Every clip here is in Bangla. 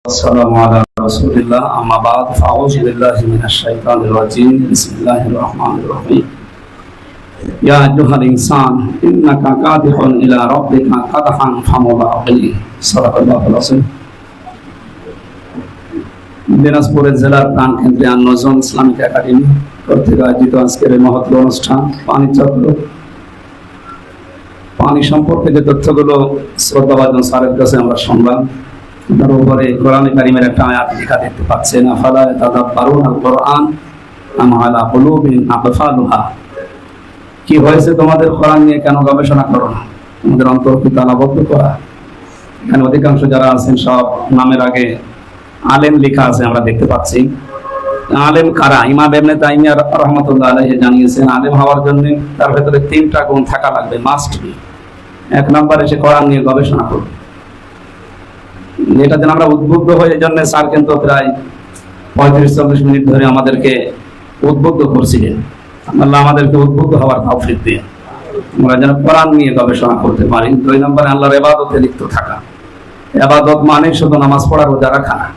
السلام على رسول الله أما بعد فأعوذ بالله من الشيطان الرجيم بسم الله الرحمن الرحيم يا أيها الإنسان إنك كادح إلى ربك كدحا فملاقيه صدق الله العظيم দিনাজপুরের জেলার প্রাণকেন্দ্রে আন-নজম ইসলামিক একাডেমি কর্তৃক আয়োজিত আজকের এই মহৎ অনুষ্ঠান পানি চক্র। পানি সম্পর্কে যে তথ্যগুলো শ্রদ্ধাভাজন স্যারের কাছে আমরা শুনলাম, তার উপরে কোরআনে কারিমের একটা আয়াত লেখা দেখতে পাচ্ছেন, আফালা ইয়াতাদাব্বারুনাল কুরআন আম আলা কুলুবিন আকফালুহা। কি হয়েছে তোমাদের কোরআন নিয়ে কেন গবেষণা করো না? তোমাদের অন্তরকে তালাবদ্ধ করা। এখানে অধিকাংশ যারা আছেন সব নামের আগে আলেম লেখা আছে, আমরা দেখতে পাচ্ছি। আলেম কারা? ইমাম ইবনে তাইমিয়া রাহমাতুল্লাহ আলাইহি জানিয়েছেন, আলেম হওয়ার জন্য তার ভেতরে তিনটা গুণ থাকা লাগবে, মাস্ট বি। এক নম্বরে সে কোরআন নিয়ে গবেষণা করবে। এটা যেন আমরা উদ্বুদ্ধ হই, এই জন্য স্যার কিন্তু প্রায় 35-40 মিনিট ধরে আমাদেরকে উদ্বুদ্ধ করছিলেন। আল্লাহ আমাদেরকে উদ্বুদ্ধ হওয়ার তৌফিক দিন, আমরা যেন কোরআন নিয়ে গবেষণা করতে পারি। 2 নম্বরে আল্লাহর ইবাদতে লিপ্ত থাকা। ইবাদত মানে শুধু নামাজ পড়া, রোজা রাখা না।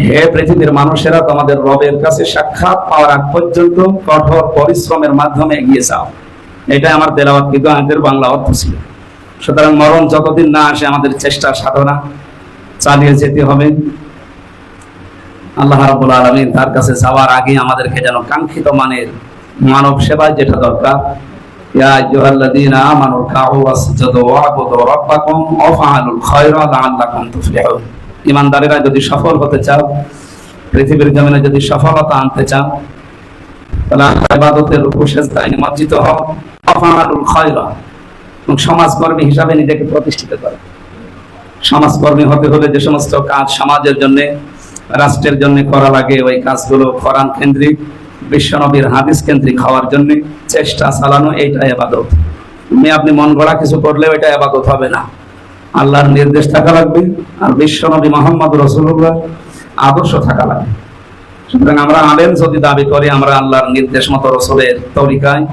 হে পৃথিবীর মানুষেরা, তোমাদের রবের কাছে সাক্ষাৎ পাওয়ার আগ পর্যন্ত কঠোর পরিশ্রমের মাধ্যমে এগিয়ে যাও। এটাই আমার তেলাওয়াতকৃত আয়াতের বাংলা অর্থ ছিল। সুতরাং মরণ যতদিন না আসে আমাদের চেষ্টা সাধনা চালিয়ে যেতে হবে। আল্লাহ রাব্বুল আলামিন তার কাছে যাওয়ার আগে আমাদেরকে যেন কাঙ্ক্ষিত মানের মানব সেবায় যেটা দরকার, ইয়া আইয়ুহাল্লাযীনা আমানু কাউ ওয়াসজুদু ওয়া'বুদু রাব্বাকুম ওয়াফআলুল খায়রা লাআল্লাকুম তুফলিহুন। ঈমানদারেরা যদি সফল হতে চাও, পৃথিবীর জমিনে যদি সফলতা আনতে চাও, তাহলে ইবাদতের রুকু সিজদায় নিমজ্জিত হও, ওয়াফআলুল খায়রা, সমাজকর্মী হিসাবে নিজেকে প্রতিষ্ঠিত করে। সমাজকর্মী হতে হলে যে সমস্ত কাজ সমাজের জন্য, রাষ্ট্রের জন্য করা লাগে, ওই কাজগুলো কোরআন কেন্দ্রিক, বিশ্বনবীর হাদিস কেন্দ্রিক হওয়ার জন্য চেষ্টা চালানো, এইটা ইবাদত। আপনি মন গড়া কিছু করলেও এটা ইবাদত হবে না। আল্লাহর নির্দেশ থাকা লাগবে, আর বিশ্বনবী মুহাম্মদ রাসূলুল্লাহ আদর্শ থাকা লাগবে। সুতরাং আমরা আলেম যদি দাবি করি আমরা আল্লাহর নির্দেশ মতো রাসূলের তরিকায়,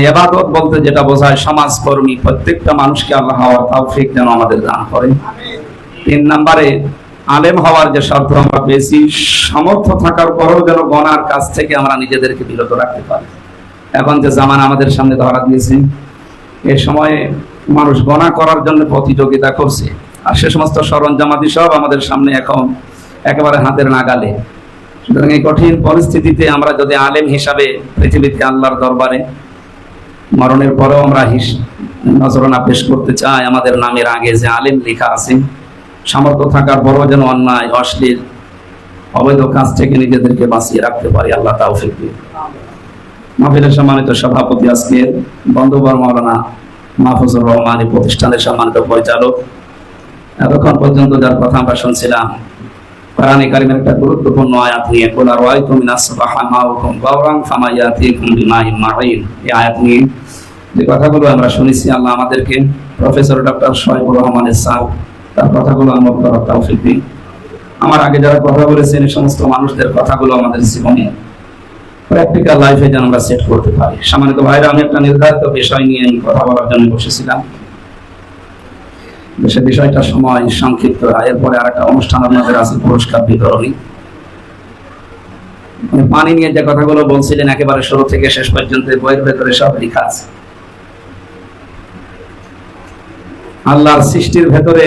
ইবাদত বলতে যেটা বোঝায় সমাজকর্মী, প্রত্যেকটা মানুষকে আল্লাহ হওয়ার তৌফিক যেন আমাদের দান করেন। 3 নম্বরে আলেম হওয়ার যে শর্ত আমরা পেয়েছি, সমর্থ থাকার পরেও যেন গুনার কাজ থেকে আমরা নিজেদেরকে বিরত রাখতে পারি। এখন যে জামানা আমাদের সামনে ধরা দিয়েছে, এই সময়ে মানুষ গুনাহ করার জন্য প্রতিযোগিতা করছে, আর সে সমস্ত সরঞ্জামাদি সব আমাদের সামনে এখন একেবারে হাতের নাগালে। সুতরাং এই কঠিন পরিস্থিতিতে আমরা যদি আলেম হিসাবে পৃথিবীতে আল্লাহর দরবারে মরণের পরেও আমরা নজরানা পেশ করতে চাই, আমাদের নামের আগে যে আলেম লেখা আছে, সামর্থ্য থাকার পরও যেন অন্যায়, অশ্লীল, অবৈধ কাজ থেকে নিজেদেরকে বাঁচিয়ে রাখতে পারি। আল্লাহ তাওফিক দিন। মাহফিলের সম্মানিত সভাপতি, আজকে বন্ধুবর মাওলানা মাহফুজুর রহমান এই প্রতিষ্ঠানের সম্মানিত পরিচালক, এতক্ষণ পর্যন্ত যার কথা আমরা শুনছিলাম, কোরআনে কারিমের একটা গুরুত্বপূর্ণ আয়াত নিয়ে, কুল আরাআইতুম মিন আসবাহা মাউকুম গাওরান ফামা ইয়াতিকুম বিমাইন মাঈন, এই আয়াত নিয়ে যে কথাগুলো আমরা শুনেছি, আল্লাহ আমাদেরকে প্রফেসর ডক্টর শোয়েবুর রহমানের স্যার তার কথাগুলো আমল করার তৌফিক দিন। আমার আগে যারা কথা বলেছেন এই সমস্ত মানুষদের কথাগুলো আমাদের জীবনে প্র্যাকটিক্যাল লাইফে যেন আমরা সেট করতে পারি। সম্মানিত ভাইরা, আমি একটা নির্ধারিত বিষয় নিয়ে কথা বলার জন্য বসেছিলাম। সে বিষয়টা সময় সংক্ষিপ্ত, এরপরে আর একটা অনুষ্ঠান আপনাদের আছে, পুরস্কার বিতরণী। পানি নিয়ে যে কথাগুলো বলছিলেন একেবারে শুরু থেকে শেষ পর্যন্ত বইয়ের ভেতরে সব লেখা আছে। আল্লাহর সৃষ্টির ভেতরে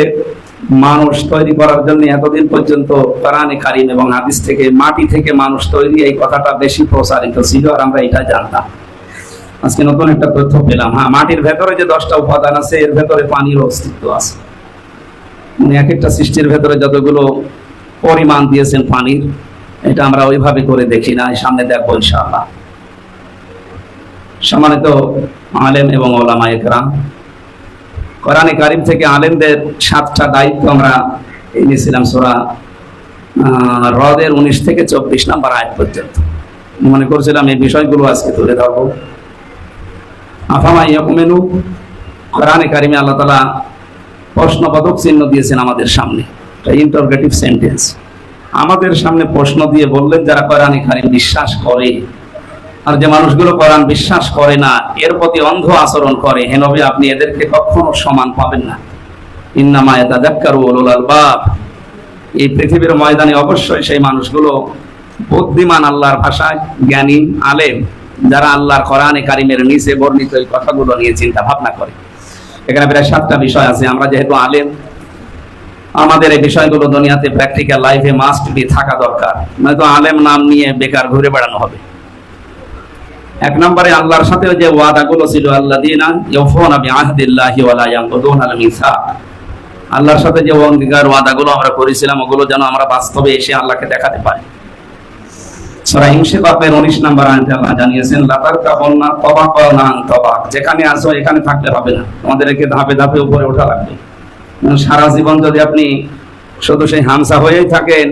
মানুষ তৈরি করার জন্য এতদিন পর্যন্ত কোরআনে কারীম এবং হাদিস থেকে, মাটি থেকে মানুষ তৈরি, এই কথাটা বেশি প্রচারিত ছিল, আর আমরা এটা জানতাম। আজকে নতুন একটা তথ্য পেলাম। হ্যাঁ, মাটির ভেতরে যে 10টা উপাদান আছে, এর ভেতরে পানির অস্তিত্ব আছে। এক একটা সৃষ্টির ভেতরে যতগুলো পরিমাণ দিয়েছেন পানির, এটা আমরা ওইভাবে করে দেখি না, সামনে দেখবো ইনশাআল্লাহ। সম্মানিত আলেম এবং উলামায়ে কেরাম, কোরআনে কারীম থেকে আলেমদের 7টা দায়িত্ব আমরা এনেছিলাম সূরা রদের 19 থেকে 24 নম্বর আয়াত পর্যন্ত। মনে করছিলাম এই বিষয়গুলো আজকে তুলে ধরবো। আফামা ইয়াকুমিনু, কোরআনে কারীমে আল্লাহ তাআলা প্রশ্নবোধক চিহ্ন দিয়েছেন আমাদের সামনে, ইন্টারোগেটিভ সেন্টেন্স। আমাদের সামনে প্রশ্ন দিয়ে বললেন, যারা কোরআনে কারীম বিশ্বাস করে আর যে মানুষগুলো কোরআন বিশ্বাস করে না, এর প্রতি অন্ধ আচরণ করে, হে নবী আপনি এদেরকে কখনো সমান পাবেন না। ইন্নামা ইয়াতাযাক্কারু উলুল আলবাব। এই পৃথিবীর ময়দানে অবশ্যই সেই মানুষগুলো বুদ্ধিমান, আল্লাহর ভাষায় জ্ঞানী, আলেম, যারা আল্লাহর কোরআনে কারিমের নিচে বর্ণিত এই কথাগুলো নিয়ে চিন্তা ভাবনা করে। এখানে প্রায় 7টা বিষয় আছে। আমরা যেহেতু আলেম, আমাদের এই বিষয়গুলো দুনিয়াতে প্র্যাকটিক্যাল লাইফে মাস্ট বি থাকা দরকার, নয়তো আলেম নাম নিয়ে বেকার ঘুরে বেড়ানো হবে। 1 নম্বরে আল্লাহর সাথে যে ওয়াদাগুলো ছিল, আল্লাযীনা ইউফুনা বিআহদিল্লাহি ওয়া লা ইয়ানকুদুনাল মিসাক, আল্লাহর সাথে যে অঙ্গীকার ওয়াদাগুলো আমরা করেছিলাম ওগুলো যেন আমরা বাস্তবে এসে আল্লাহকে দেখাতে পারি। সূরা ইনশিকাকের 19 নম্বর আয়াতে আল্লাহ জানিয়েছেন, লা তারকাবুন্না তাবাকান আন তাবাক, যেখানে আছো এখানে থাকলে হবে না, তোমাদেরকে ধাপে ধাপে উপরে ওঠা লাগবে। সারা জীবন যদি আপনি শুধু সেই হামসা হয়েই থাকেন,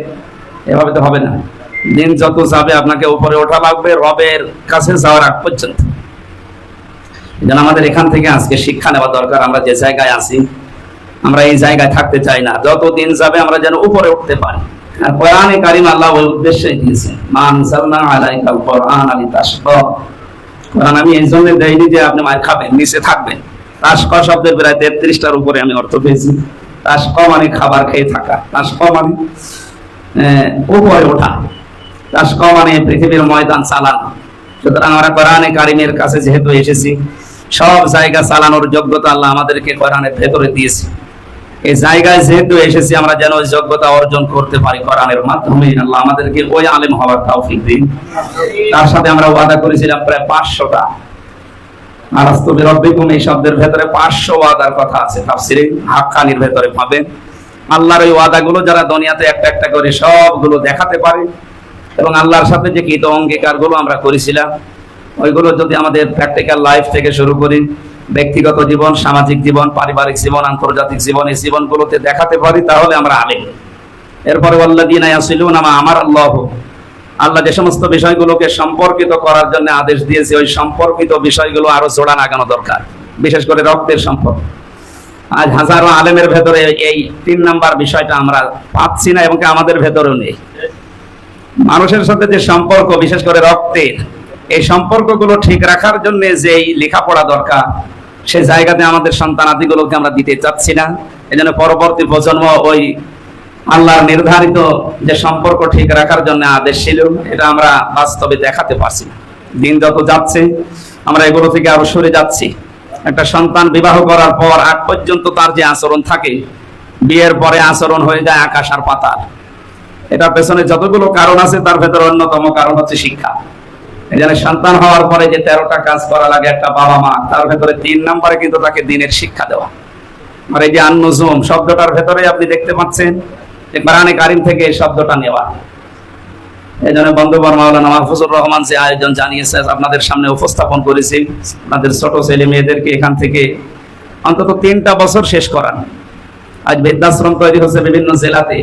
এভাবে তো হবে না। দিন যত যাবে আপনাকে উপরে ওঠা লাগবে, রবের কাছে যাওয়ার আগ পর্যন্ত। যেন আমাদের এখান থেকে আজকে শিক্ষা নেওয়া দরকার। আমরা যে জায়গায় আছি, আমরা এই জায়গায় থাকতে চাই না। যত দিন যাবে আমরা যেন উপরে উঠতে পারি। আর কোরআনে কারিম আল্লাহ ওই উদ্দেশ্যে দিয়েছেন, মা আনজালনা আলাইকাল কোরআন লিতাশকা। কোরআন আমি এই জন্য দেইনি যে আপনি মার খাবেন, নিচে থাকবেন। তাশকা শব্দের প্রায় 33টার উপরে আমি অর্থ পেয়েছি। তাশকা মানে খাবার খেয়ে থাকা, তাশকা মানে উপরে ওঠা, তাশকা মানে পৃথিবীর ময়দান চালানো। সুতরাং আমরা কোরআনে কারিমের কাছে যেহেতু এসেছি, সব জায়গা চালানোর যোগ্যতা আল্লাহ আমাদেরকে কোরআনের ভেতরে দিয়েছে। এই জায়গায় যেহেতু এসেছি, আমরা যেন ওই যোগ্যতা অর্জন করতে পারি কোরআনের মাধ্যমে। আল্লাহ আমাদেরকে ওই আলেম হওয়ার তৌফিক দিন। তার সাথে আমরা ওয়াদা করেছিলাম প্রায় 500টা। আলাস্তু বিরাব্বিকুম, এই শব্দের ভেতরে 500 ওয়াদার কথা আছে। তাফসীরে হাক্কানির ভেতরে পাবেন। আল্লাহর ওই ওয়াদাগুলো যারা দুনিয়াতে একটা একটা করে সবগুলো দেখাতে পারে, এবং আল্লাহর সাথে যে কৃত অঙ্গীকারগুলো আমরা করেছিলাম, ওইগুলো যদি আমাদের প্র্যাকটিক্যাল লাইফ থেকে শুরু করি, ব্যক্তিগত জীবন, সামাজিক জীবন, পারিবারিক জীবন, আন্তর্জাতিক জীবন, এই জীবনগুলোতে দেখাতে পারি, তাহলে আমরা আলেম। এরপরে ওয়াল্লাযীনা ইয়াসিলুনা মা আমারা আল্লাহ যে সমস্ত বিষয়গুলোকে সম্পর্কিত করার জন্য আদেশ দিয়েছে, ওই সম্পর্কিত বিষয়গুলো আরো জোড়া লাগানো দরকার, বিশেষ করে রক্তের সম্পর্ক। আজ হাজারো আলেমের ভেতরে এই 3 নাম্বার বিষয়টা আমরা পাচ্ছি না, এবং আমাদের ভেতরেও নেই। মানুষের সাথে যে সম্পর্ক, বিশেষ করে রক্তের, এই সম্পর্কগুলো ঠিক রাখার জন্য যে লেখাপড়া দরকার, সেই জায়গাতে আমাদের সন্তানাদিগুলোকে আমরা দিতে চাচ্ছি না। এজন্য পরবর্তী প্রজন্ম ওই আল্লাহর নির্ধারিত যে সম্পর্ক ঠিক রাখার জন্য আদেশ ছিল, এটা আমরা বাস্তবে দেখাতে পারছি না। দিন যত যাচ্ছে আমরা এগুলো থেকে আরো সরে যাচ্ছি। একটা সন্তান বিবাহ করার পর আগ পর্যন্ত তার যে আচরণ থাকে, বিয়ের পরে আচরণ হয়ে যায় আকাশ আর পাতাল। এটার পেছনে যতগুলো কারণ আছে, তার ভেতরে অন্যতম কারণ হচ্ছে শিক্ষা। এখানে সন্তান হওয়ার পরে যে 13টা কাজ করা লাগে একটা বাবা মা, তার ভেতরে 3 নম্বরে কিন্তু তাকে দ্বীনের শিক্ষা দেওয়া। আর এই যে আন-নুজুম শব্দটার ভেতরে আপনি দেখতে পাচ্ছেন যে কোরআনে কারিম থেকে এই শব্দটা নেওয়া। এই জন্য বন্ধুবর মাওলানা মাহফুজুর রহমান যে আয়োজন জানিয়েছে, আপনাদের সামনে উপস্থাপন করেছি। আপনাদের ছোট ছেলে মেয়েদেরকে এখান থেকে অন্তত 3টা বছর শেষ করান। আজ বৃদ্ধাশ্রম তৈরি হচ্ছে বিভিন্ন জেলাতে।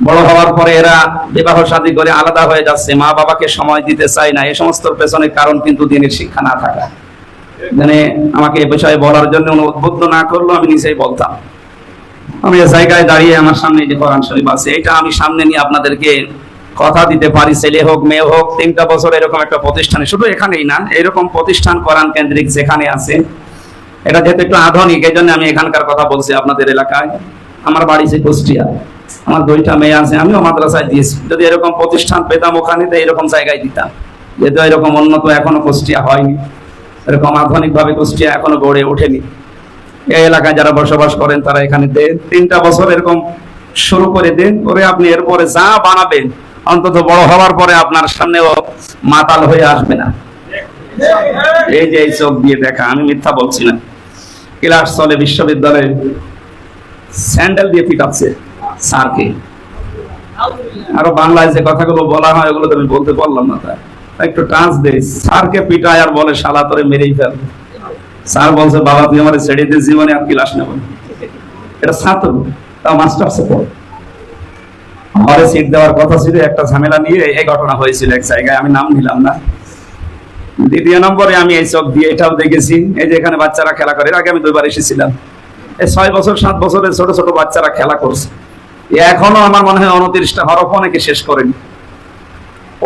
বড় হওয়ার পরে এরা বিবাহ শাদী করে আলাদা হয়ে যাচ্ছে, মা বাবাকে সময় দিতে চায় না। এই সমস্ত পেছনে কারণ কিন্তু দ্বীনের শিক্ষা না থাকা। মানে আমাকে এ বিষয়ে বলার জন্য উদ্বুদ্ধ না করলেও আমি নিজেই বলতাম। আমি এই জায়গায় দাঁড়িয়ে আমার সামনে যে কোরআন শরীফ আছে, এটা আমি সামনে নিয়ে আপনাদেরকে কথা দিতে পারি, ছেলে হোক মেয়ে হোক, 3টা বছর এরকম একটা প্রতিষ্ঠানে, শুধু এখানেই না, এরকম প্রতিষ্ঠান কোরআন কেন্দ্রিক যেখানে আছে, এটা যেহেতু একটু আধুনিক, এই জন্য আমি এখানকার কথা বলছি। আপনাদের এলাকায় আমার বাড়ি যে কুষ্টিয়া, আমার 2টা মেয়ে আছে, আমিও মাদ্রাসায় দিয়েছি। যদি এরকম প্রতিষ্ঠান পেতাম ওখানে, তো এরকম জায়গায় দিতাম। যেহেতু এরকম উন্নত এখনো কুষ্টিয়া হয়নি, এরকম আধুনিক ভাবে কুষ্টিয়া এখনো গড়ে ওঠেনি। এই এলাকায় যারা বসবাস করেন তারা এখানে দেন, 3টা বছর এরকম শুরু করে দেন, করে আপনি এরপরে যা বানাবেন, অন্তত বড় হওয়ার পরে আপনার সামনেও মাতাল হয়ে আসবে না। এই যে এই চোখ দিয়ে দেখা, আমি মিথ্যা বলছি না। ক্লাস চলে বিশ্ববিদ্যালয়ে, স্যান্ডেল দিয়ে পিটাচ্ছে স্যারকে। আরো বাংলায় যে কথাগুলো বলা হয় ওগুলো তো আমি বলতে পারলাম না, তাই একটু টাচ দেই। স্যারকে পিটায় আর বলে শালা তোরে মেরেই ফেল। স্যার বলছে বাবা তুই আমার ছেড়ে দিয়ে জীবনে আর ক্লাস নেব। এটা ছাত্র, তাও মাস্টার্সে পড়ে। আমারে সিট দেওয়ার কথা ছিল, একটা ঝামেলা নিয়ে এই ঘটনা হয়েছিল এক জায়গায়, আমি নাম নিলাম না। 2 নম্বরে আমি এই চোখ দিয়ে এটাও দেখেছি, এই যে এখানে বাচ্চারা খেলা করে। এর আগে আমি 2বার এসেছিলাম। এই 6 বছর 7 বছরের ছোট ছোট বাচ্চারা খেলা করছে। এখনো আমার মনে হয় 29টা হরফ অনেকে শেষ করেনি।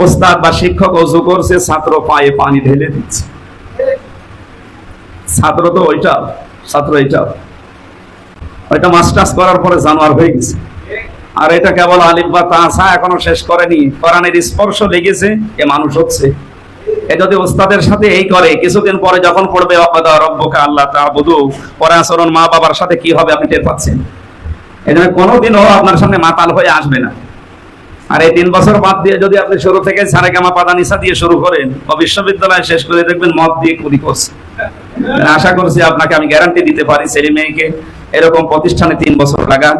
ওস্তাদ বা শিক্ষক ওযু করছে, ছাত্র পায়ে পানি ঢেলে দিচ্ছে। ছাত্র তো ওইটা, ছাত্র এইটা। ওইটা মাস্টার্স করার পরে জানোয়ার হয়ে গেছে। আর এটা কেবল আলিফ বা তাসা এখনো শেষ করেনি, কোরআনের স্পর্শ লেগেছে, এ মানুষ হচ্ছে। এ যদি ওস্তাদের সাথে এই করে, কিছুদিন পরে যখন পড়বে ওয়াকাদা রাব্বুকা আল্লা তা'বুদু, পরে আচরণ মা বাবার সাথে কি হবে আপনি টের পাচ্ছেন। এজন্য কোনোদিনও আপনার সামনে মাতাল হয়ে আসবে না। আর এই 3 বছর বাদ দিয়ে যদি আপনি শুরু থেকে সারেগামা পাদানিসা দিয়ে শুরু করেন ও বিশ্ববিদ্যালয় শেষ করে দেখবেন মদ দিয়ে কুলি করছে। আশা করছি আপনাকে আমি গ্যারান্টি দিতে পারি, ছেলে মেয়েকে এরকম প্রতিষ্ঠানে 3 বছর লাগান,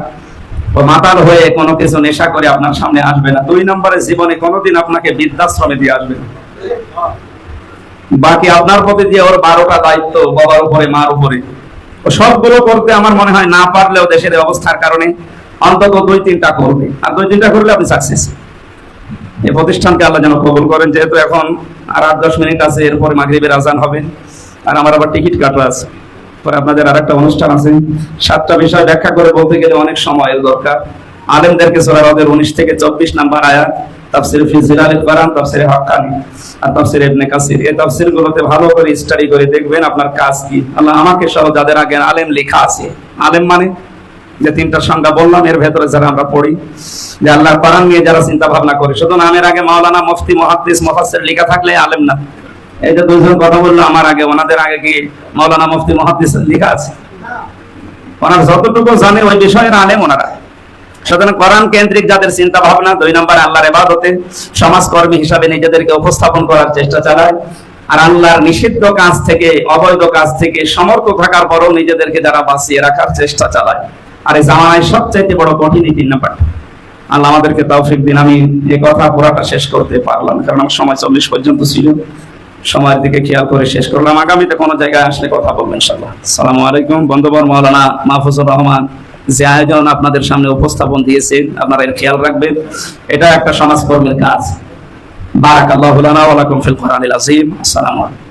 ও মাতাল হয়ে কোনো কিছু নেশা করে আপনার সামনে আসবে না। 2 নম্বরে জীবনে কোনোদিন আপনাকে বৃদ্ধাশ্রমে দিয়ে আসবে না। বাকি আপনার প্রতি যে ওর 12টা দায়িত্ব, বাবার উপরে মার উপরে, ও সবগুলো করতে আমার মনে হয় না পারলেও দেশের অবস্থার কারণে অন্তত 2-3টা করবে। আর 2-3টা করলে আপনি সাকসেস। এই প্রতিষ্ঠানকে আল্লাহ যেন কবুল করেন। যেহেতু এখন আর 8-10 মিনিট আছে, এরপরে মাগরিবের আজান হবে, আর আমার আবার টিকিট কাটা আছে, পরে আপনাদের আরেকটা অনুষ্ঠান আছে। 7টা বিষয় ব্যাখ্যা করে বলতে গেলে অনেক সময়ের দরকার। আলেমদেরকে সূরা রদের 19 থেকে 24 নাম্বার আয়াত, তাফসীর ফি জিলালিল কোরআন, তাফসীর হাক্কানি আর তাফসীর ইবনে কাসির, এই তাফসীরগুলোতে ভালো করে স্টাডি করে দেখবেন আপনার কাজ কি। আল্লাহ আমাকে সহ যাদের আগে আলেম লেখা আছে, আলেম মানে যে 3টা সংজ্ঞা বললাম, এর ভেতরে যারা আমরা পড়ি, যে আল্লাহর কোরআন নিয়ে যারা চিন্তা ভাবনা করে, শুধু নামের আগে মাওলানা, মুফতি, মুহাদ্দিস, মুফাসসির লেখা থাকলে আলেম না। এই যে 2জন কথা বললো আমার আগে, ওনাদের আগে কি মাওলানা, মুফতি, মুহাদ্দিস লেখা আছে? ওনারা যতটুকু জানে ওই বিষয়ের আলেম ওনারা। সুতরাং কোরআন কেন্দ্রিক যাদের চিন্তা ভাবনা, 2 নম্বরে আল্লাহর ইবাদতে সমাজকর্মী হিসাবে নিজেদেরকে উপস্থাপন করার চেষ্টা চালায়, আর আল্লাহর নিষিদ্ধ কাজ থেকে, অবৈধ কাজ থেকে সমর্থ থাকার পরও নিজেদেরকে যারা বাঁচিয়ে রাখার চেষ্টা চালায়, আর এই জামানায় সবচাইতে বড় কঠিন 3 নাম্বার। আল্লাহ আমাদেরকে তৌফিক দিন। আমি এই কথা পুরাটা শেষ করতে পারলাম কারণ আমার সময় 40 পর্যন্ত ছিল, সময়ের দিকে খেয়াল করে শেষ করলাম। আগামীতে কোনো জায়গায় আসলে কথা বলবো ইনশাআল্লাহ। আসসালামু আলাইকুম। বন্ধুবর মাওলানা মাহফুজুর রহমান যে আয়োজন আপনাদের সামনে উপস্থাপন দিয়েছেন, আপনারা এর খেয়াল রাখবেন, এটা একটা সমাজকর্মের কাজ। বারাকাল্লাহু লানা ওয়া লাকুম ফিল কোরআনিল আযীম। আসসালামু আলাইকুম।